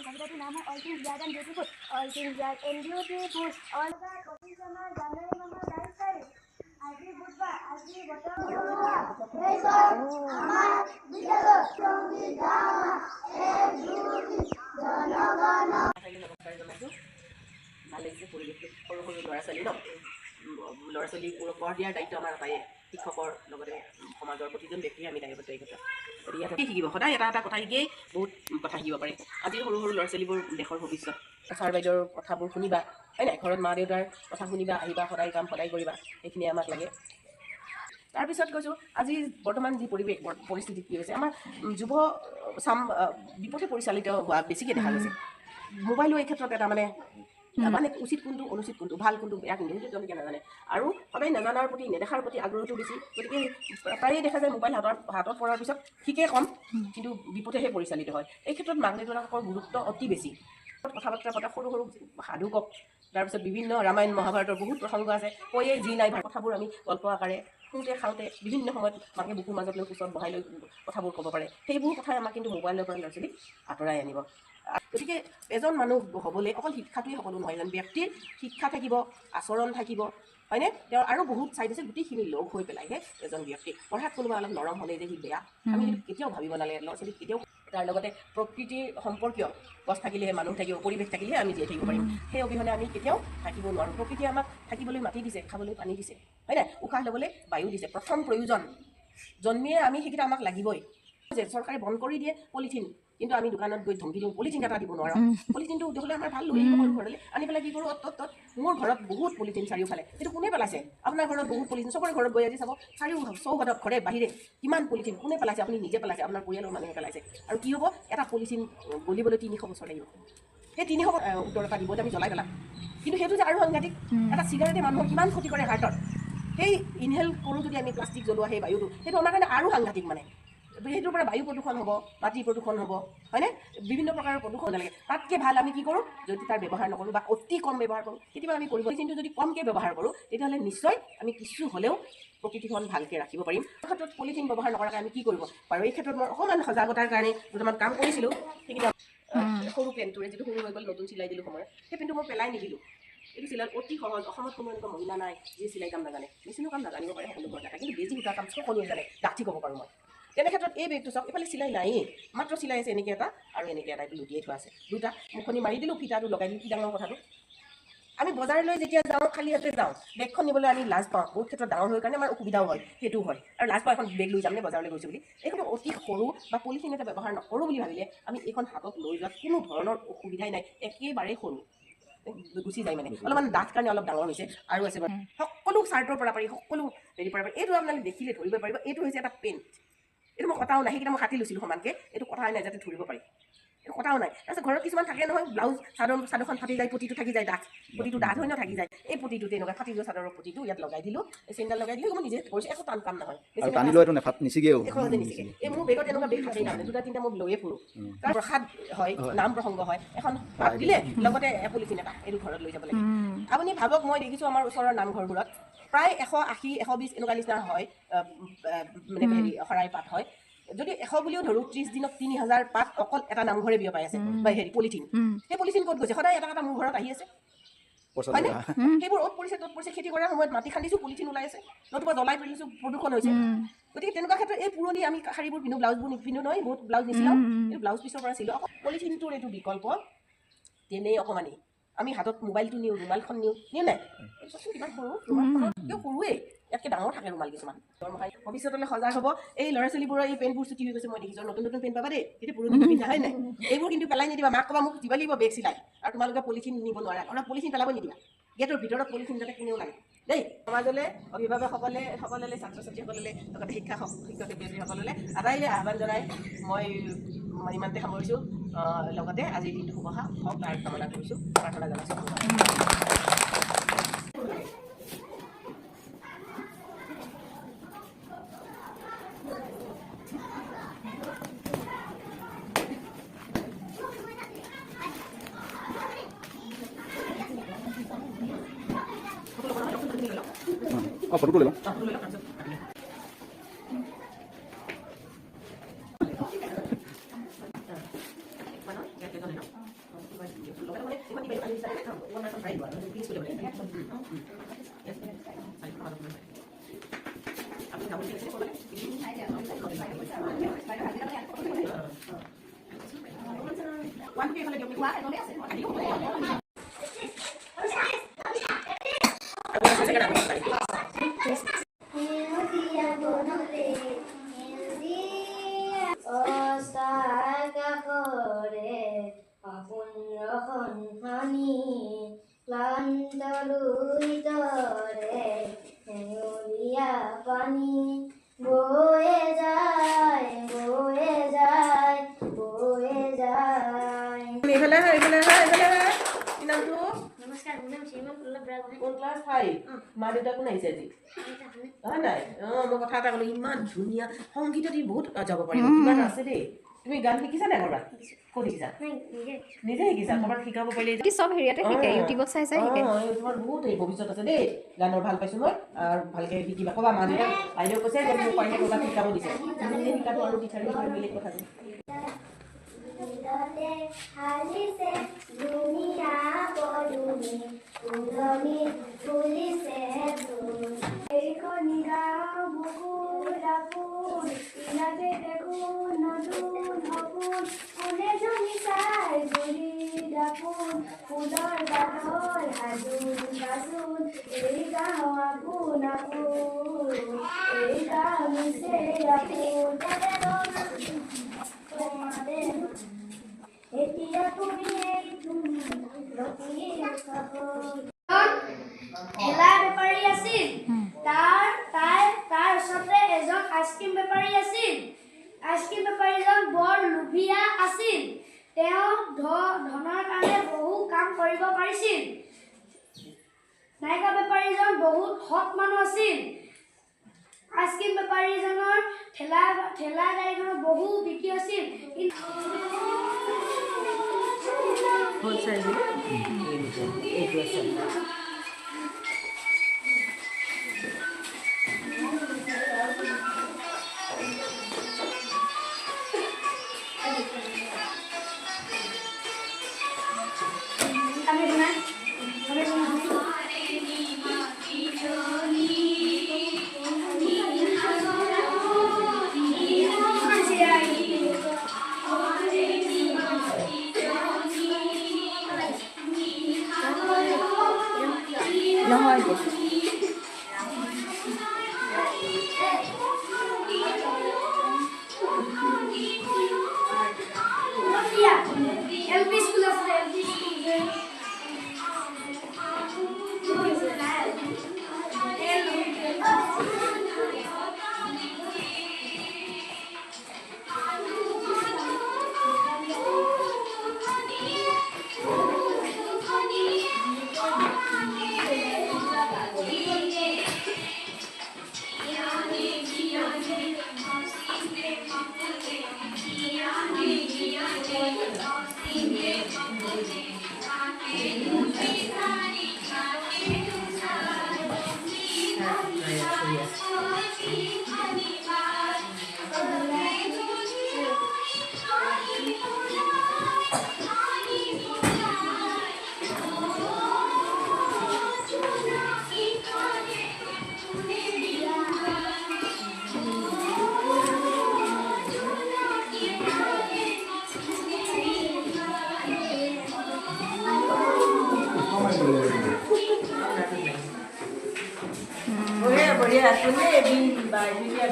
কবিতাটির নাম হয় all things black and beautiful. All things black and beautiful all January মামার লাইফ স্টাইল আজি বুধবার আজি বছর আমার বিদ্যালয় সংবিধান এক দুই জনগণ। ভাল লাগিছে পৰিৱেশটো। সৰু সৰু ল'ৰা ছোৱালী ল'ৰা ছোৱালীবোৰক পঢ় দিয়াৰ দায়িত্ব আমাৰ পায়ে শিক্ষকৰ লগতে সমাজৰ প্ৰতিজন ব্যক্তিয়ে আমি দায়বদ্ধ এই ক্ষেত্ৰত। গতিকে ইয়াত কি শিকিব? সদায় এটা এটা কথা শিকিয়েই বহুত কথা শিকিব পাৰে। আজিৰ সৰু সৰু ল'ৰা ছোৱালীবোৰ দেশৰ ভৱিষ্যত। ছাৰ বাইদেউৰ কথাবোৰ শুনিবা, হয় নাই? ঘৰত মা দেউতাৰ কথা শুনিবা, আহিবা, সদায় কাম সদায় কৰিবা, সেইখিনি আমাক লাগে। তাৰপিছত কৈছোঁ, আজি বৰ্তমান যি পৰিৱেশ পৰিস্থিতি কি হৈছে, আমাৰ যুৱ চাম বিপথে পৰিচালিত হোৱা বেছিকৈ দেখা গৈছে। মোবাইলো এই ক্ষেত্ৰত এটা মানে উচিত কোনটো অনুচিত কোনটো ভাল কোনটো বেয়া কোনটো সেইটো তেওঁলোকে নাজানে, আৰু সদায় নাজানাৰ প্ৰতি নেদেখাৰ প্ৰতি আগ্ৰহটো বেছি। গতিকে প্ৰায়ে দেখা যায় মোবাইল হাতত পৰাৰ পিছত শিকে কম, কিন্তু বিপথেহে পৰিচালিত হয়। এই ক্ষেত্ৰত মাক দেউতাকৰ গুৰুত্ব অতি বেছি। কথা বাৰ্তা পতা, সৰু সৰু সাধু কওক, তাৰপিছত বিভিন্ন ৰামায়ণ মহাভাৰতৰ বহুত প্ৰসংগ আছে, কৈয়ে যি নাই কথাবোৰ আমি গল্প আকাৰে শুওঁতে খাওঁতে বিভিন্ন সময়ত মাকে বুকুৰ মাজত লৈ কোচত বহাই লৈ কথাবোৰ ক'ব পাৰে। সেইবোৰ কথাই আমাক কিন্তু মোবাইলৰ পৰা ল'ৰা ছোৱালীক আঁতৰাই আনিব। গতিকে এজন মানুহ হ'বলৈ অকল শিক্ষাটোৱেই সকলো নহয়। এজন ব্যক্তিৰ শিক্ষা থাকিব, আচৰণ থাকিব, হয়নে? তেওঁৰ আৰু বহুত চাইড আছে। গোটেইখিনি লগ হৈ পেলাইহে এজন ব্যক্তি। পঢ়াত কোনোবা অলপ নৰম হ'লেই যে সি বেয়া, আমি সেইটো কেতিয়াও ভাবিব নালাগে। ল'ৰা ছোৱালীক কেতিয়াও তাৰ লগতে প্ৰকৃতিৰ সম্পৰ্কীয় গছ থাকিলেহে মানুহ থাকিব, পৰিৱেশ থাকিলেহে আমি জীয়াই থাকিব পাৰিম। সেই অবিহনে আমি কেতিয়াও থাকিব নোৱাৰোঁ। প্ৰকৃতিয়ে আমাক থাকিবলৈ মাটি দিছে, খাবলৈ পানী দিছে, হয় নাই? উশাহ ল'বলৈ বায়ু দিছে। প্ৰথম প্ৰয়োজন জন্মিয়ে আমি সেইকেইটা আমাক লাগিবই। যে চৰকাৰে বন্ধ কৰি দিয়ে পলিথিন, কিন্তু আমি দোকানত গৈ ধমকি দিওঁ পলিথিন এটা দিব নোৱাৰোঁ। পলিথিনটো হ'লে আমাৰ ভাল লৈ আহিব পাৰোঁ ঘৰলৈ, আনি পেলাই কি কৰোঁ, মোৰ ঘৰত বহুত পলিথিন চাৰিওফালে। সেইটো কোনে পেলাইছে? আপোনাৰ ঘৰত বহুত পলিথিন, চবৰে ঘৰত গৈ আজি চাব, চৌহদত ঘৰে বাহিৰে কিমান পলিথিন কোনে পেলাইছে? আপুনি নিজে পেলাইছে, আপোনাৰ পৰিয়ালৰ মানুহে পেলাইছে। আৰু কি হ'ব? এটা পলিথিন গলিবলৈ 300 বছৰ লাগিব। সেই 300 উত্তৰ এটা দিব যে আমি জ্বলাই পেলাম। কিন্তু সেইটো যে আৰু সাংঘাতিক, এটা চিগাৰেটে মানুহৰ কিমান ক্ষতি কৰে হাৰ্টত। সেই ইনহেল কৰোঁ যদি আমি প্লাষ্টিক জ্বলোৱা সেই বায়ুটো, সেইটো আমাৰ কাৰণে আৰু সাংঘাতিক। মানে সেইটোৰ পৰা বায়ু প্ৰদূষণ হ'ব, মাটি প্ৰদূষণ হ'ব, হয়নে? বিভিন্ন প্ৰকাৰৰ প্ৰদূষণ নালাগে। তাতকৈ ভাল আমি কি কৰোঁ, যদি তাৰ ব্যৱহাৰ নকৰোঁ বা অতি কম ব্যৱহাৰ কৰোঁ, কেতিয়াবা আমি কৰিব। কিন্তু যদি কমকৈ ব্যৱহাৰ কৰোঁ, তেতিয়াহ'লে নিশ্চয় আমি কিছু হ'লেও প্ৰকৃতিখন ভালকৈ ৰাখিব পাৰিম। এই ক্ষেত্ৰত পলিথিন ব্যৱহাৰ নকৰাকৈ আমি কি কৰিব পাৰোঁ? এই ক্ষেত্ৰত মই অকণমান সজাগতাৰ কাৰণে দুটামান কাম কৰিছিলোঁ। সেইখিনি সৰু পেণ্টটোৰে যিটো সৰু হৈ গ'ল, নতুন চিলাই দিলোঁ সময়ত, সেই পেণ্টটো মই পেলাই নিদিলোঁ। এইটো চিলাই অতি সহজ। অসমত কোনো এনেকুৱা মহিলা নাই যি চিলাই কাম নাজানে। মেচিনৰ কাম নাজানিব পাৰে সকলো ঘৰত থাকে, কিন্তু বেজি সূতাৰ কাম সকলোৱে জানে, ডাঠি ক'ব পাৰোঁ মই। তেনে ক্ষেত্ৰত এই বেগটো চাওক, এইফালে চিলাই নায়েই, মাত্ৰ চিলাই আছে এনেকৈ এটা আৰু এনেকৈ এটা, এইটো লুটিয়াই থোৱা আছে। দুটা মুখনি মাৰি দিলোঁ, ফিটাটো লগাই দিলোঁ। কি ডাঙৰ কথাটো। আমি বজাৰলৈ যেতিয়া যাওঁ খালী হাতে যাওঁ, বেগখন নিবলৈ আমি লাজ পাওঁ। বহুত ক্ষেত্ৰত ডাঙৰ হৈ কাৰণে আমাৰ অসুবিধাও হয়, সেইটোও হয়। আৰু লাজ পাওঁ এখন বেগ লৈ যাম নে বজাৰলৈ গৈছোঁ বুলি। এইটো অতি সৰু বা পলিথিন এটা ব্যৱহাৰ নকৰোঁ বুলি ভাবিলে আমি এইখন হাতত লৈ যোৱাত কোনো ধৰণৰ অসুবিধাই নাই, একেবাৰে সৰু গুচি যায়। মানে অলপমান ডাঠ কাৰণে অলপ ডাঙৰ হৈছে আৰু আছে বাৰু। সকলো চাৰ্টৰ পৰা পাৰি, সকলো হেৰিৰ পৰা পাৰি। এইটো আপোনালোকে দেখিলে ধৰিব পাৰিব, এইটো হৈছে এটা পেণ্ট। এইটো মই কটাও নাই, সেইকেইটা মই কাটি লৈছিলোঁ সমানকৈ। এইটো কটাই নাই যাতে ধৰিব পাৰি, এইটো কটাও নাই। তাৰপিছত ঘৰত কিছুমান থাকে নহয়, ব্লাউজ চাদৰখন ফাটি যায়, পতিটো থাকি যায়, ডাঠ পতিটো ডাঠ হৈ থাকি যায়। এই পতিটো তেনেকুৱা ফাটি যোৱা চাদৰৰ পতিটো ইয়াত লগাই দিলোঁ, এই চেইনডাল লগাই দিলোঁ। মই নিজে কৰিছোঁ, একো টান কাম নহয়। এই মোৰ বেগত এনেকুৱা বেগ থাকেই তাৰমানে, 2-3টা মই লৈয়ে ফুৰোঁ। তাৰ প্ৰসাদ হয়, নাম প্ৰসংগ হয়, এখন পাত দিলে লগতে পলিথিন এটা, এইটো ঘৰত লৈ যাব লাগে। আপুনি ভাবক, মই দেখিছোঁ আমাৰ ওচৰৰ নামঘৰবোৰত প্ৰায় 180, 120 এনেকুৱা নিচিনা হয়, মানে হেৰি শৰাই পাত হয়। যদি 100 বুলিও ধৰোঁ, 30 দিনত 3000 পাত অকল এটা নামঘৰে বিয়পাই আছে বা হেৰি পলিথিন। সেই পলিথিন ক'ত গৈছে? সদায় এটা এটা মোৰ ঘৰত আহি আছে, হয়নে? সেইবোৰ অ'ত পৰিছে ত'ত পৰিছে। খেতি কৰাৰ সময়ত মাটি খান্দিছোঁ, পলিথিন ওলাই আছে, নতুবা জ্বলাই পেলাইছোঁ, প্ৰদূষণ হৈছে। গতিকে তেনেকুৱা ক্ষেত্ৰত এই পুৰণি আমি শাৰীবোৰ পিন্ধো, ব্লাউজবোৰ নিপিন্ধো নহয়, বহুত ব্লাউজ নিচিলাওঁ, এইটো ব্লাউজ পিছৰ পৰা চিলোঁ। অকল পলিথিনটোৰ এইটো বিকল্প তেনেই অকণমানি। আমি হাতত মোবাইলটো নিওঁ, ৰুমালখন নিওঁ নাই? এইটো কিমান সৰু ৰুমালখন, কিয় সৰুৱেই, ইয়াতকৈ ডাঙৰ থাকে ৰুমাল কিছুমান। ভৱিষ্যতলৈ সজাগ হ'ব। এই ল'ৰা ছোৱালীবোৰৰ এই পেণ্টবোৰ চুটি হৈ গৈছে, মই দেখিছোঁ। নতুন নতুন পেণ্ট পাবা দেই, সেইটো পুৰণি পিন্ধা হয় নাই? এইবোৰ কিন্তু পেলাই নিদিবা। মাক ক'বা মোক দিব লাগিব বেগ চিলাই, আৰু তোমালোকে পলিথিন নিব নোৱাৰা। অলপ পলিথিন পেলাব নিদিবা। গেটৰ ভিতৰত পলিথিন যাতে কোনেও লাগে। দেই। সমাজলৈ অভিভাৱকসকলে ছাত্ৰ ছাত্ৰীসকললৈ লগতে শিক্ষক শিক্ষয়িত্ৰীসকললৈ আটাইলৈ আহ্বান জনাই মই ইমানতে সামৰিছোঁ। লগতে আজিৰ দিনটো শুভ হওক তাৰ কামনা কৰিছোঁ, প্ৰাৰ্থনা জনাইছোঁ। ফটো তুলে পানী বয়ে যায় এইফালে কি নামটো? নমস্কাৰ, মোৰ নাম শ্ৰীমান পল্লৱ বৰা। কোন ক্লাছ 5? মা দেউতা কোন আহিছে আজি? হয় নাই? মই কথা এটা ক'লো, ইমান ধুনীয়া সংগীতত ই বহুত যাব পাৰিব, কিবা এটা আছে দেই। তুমি গান শিকিছা নাই ক'ৰবাত? ক'ত শিকিছা? নিজে শিকিছা? ক'ৰবাত শিকাব পাৰিলে চব হেৰিয়াতে শিকে, ইউটিউবত চাই শিকে। তোমাৰ বহুত এই ভৱিষ্যত আছে দেই, গানৰ ভাল পাইছোঁ মই। আৰু ভালকৈ শিকিবা, ক'বা মা দেউতাক। বাইদেউ কৈছে যে মোক পাৰিলে ক'ৰবাত শিকাব দিছে, তুমি নিজে শিকাটো আৰু টিচাৰ বেলেগ কথা। ঠেলা বেপাৰী আছিল, তাৰ ওচৰতে এজন আইচক্ৰীম বেপাৰী আছিল। আইচক্ৰীম বেপাৰীজন বৰ লোভীয়া আছিল। তেওঁ ধনৰ কাৰণে বহু কাম কৰিব পাৰিছিল। নাইকা বেপাৰীজন বহুত সৎ মানুহ আছিল। আইচক্ৰীম বেপাৰীজনৰ ঠেলা গাড়ীখনত বহু বিক্ৰী আছিল। নহয় LP school আছে, LP school যে बढ़िया सुने भी बाय दुनिया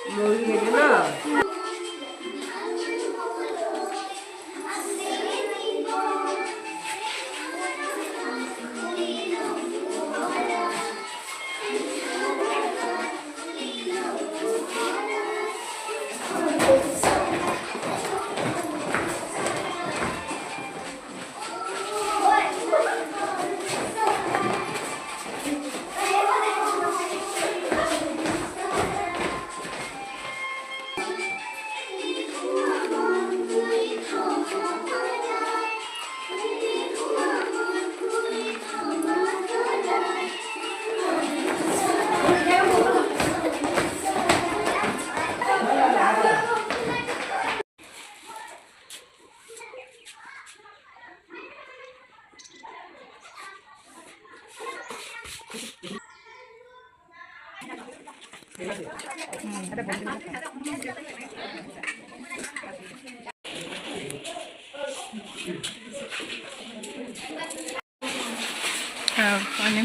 মৰি গেলি না মানে